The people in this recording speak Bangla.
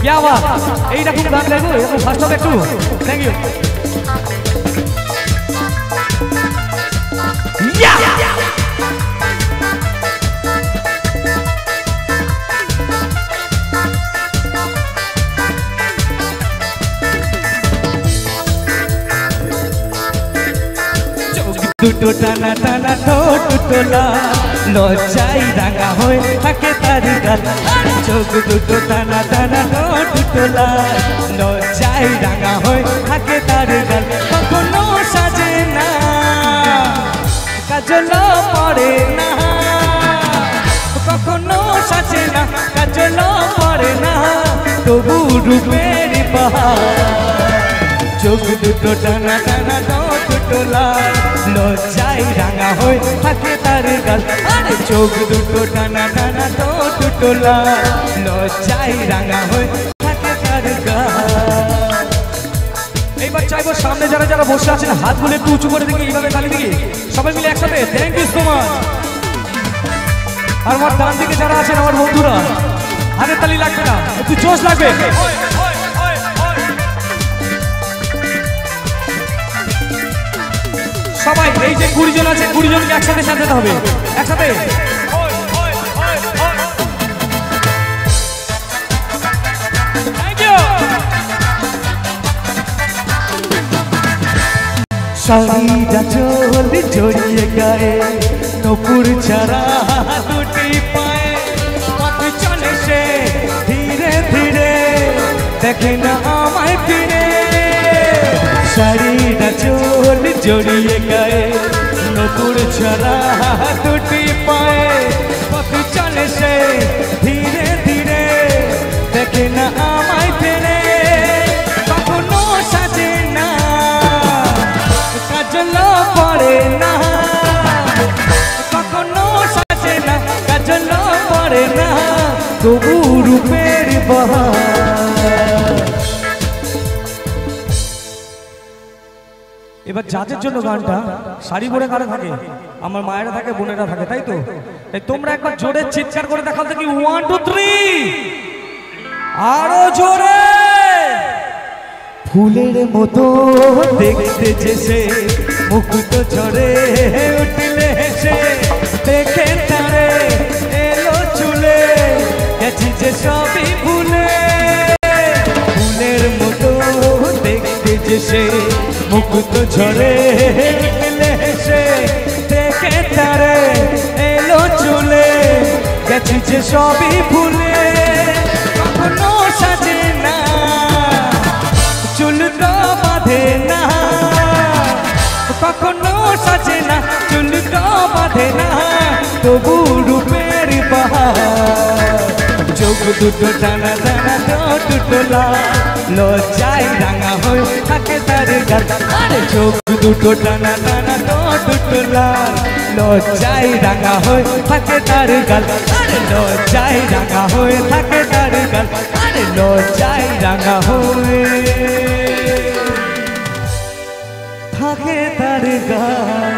क्या बात এইরকম গান গাইবো এরকম ফার্স্ট হবে একটু থ্যাংক ইউ দুটো টানা টানা ঠোঁট তোলা লজ্জায় রাঙা হয়ে থাকে তার গাল চোখ দুটো টানা টানা ঠোঁট তোলা লজ্জায় রাঙা হয়ে থাকে তার গাল কখনো সাজে না কাজল পড়ে না কখনো সাজে না কাজল পড়ে না তবু রূপের বাহার চোখ দুটো টানা টানা ঠোঁট তোলা লজ্জায় রাঙা হয়ে থাকে তার গাল আরে চোখ দুটো টানা টানা ঠোঁট তোলা লজ্জায় রাঙা হয়ে থাকে তার গাল এইবার চাইবো সামনে যারা যারা বসে আছেন হাতগুলো একটু উঁচু করে দেখি এইভাবে তালি দিকে সবাই মিলে একসাথে থ্যাংক ইউ সো মাচ আর আমার ডান দিকে যারা আছেন আমার বন্ধুরা হাতের তালি লাগবে না একটু জোশ লাগবে সবাই এই যে 20 জন আছে 20 জনকে একসাথে সাজাতে হবে একসাথে থ্যাংক ইউ শাড়িটা চোল জড়িয়ে গায়ে নপুর ছাড়া দুটি পায়ে পথ চলে সে ধীরে ধীরে দেখে না আমায় ফিরে শাড়িটা চোল জড়িয়ে গায়ে নপুর ছাড়া দুটি পায়ে পথ চলে সে ধীরে ধীরে দেখে না আমায় ফেরে কখনো সাজে না কাজল পড়ে না কখনো সাজে না কাজল পড়ে না তবু রূপের বাহার এবার যাদের জন্য গানটা শাড়ি পরে কারা থাকে আমার মায়েরা থাকে বোনেরা থাকে তাই তো তাই তোমরা একবার জোরে চিৎকার করে দেখাও দেখি 1 2 3 আরো জোরে ফুলের মতো দেখতে যেসে মুকুট ঝরে উঠলে হেসে দেখে তারে এলো চুলে গেছি যে সবই ভুলে ফুলের মতো দেখতে যেসে মুকুট ঝরে উঠলে হেসে দেখে তারে এলো চুলে গেছি যে সবই ভুলে কখনো সাজে না চুল তো বাঁধে না কখনো সাজে না চুল তো বাঁধে না তবু রূপের বাহার চোখ দুটো টানা টানা ঠোঁট তোলা লজ্জায় রাঙা হয়ে থাকে তার গাল আরে চোখ দুটো টানা টানা ঠোঁট তোলা লজ্জায় রাঙা হয়ে থাকে তার গাল আরে লজ্জায় রাঙা হয়ে থাকে তার গাল আরে লজ্জায় রাঙা হয়ে থাকে তার গাল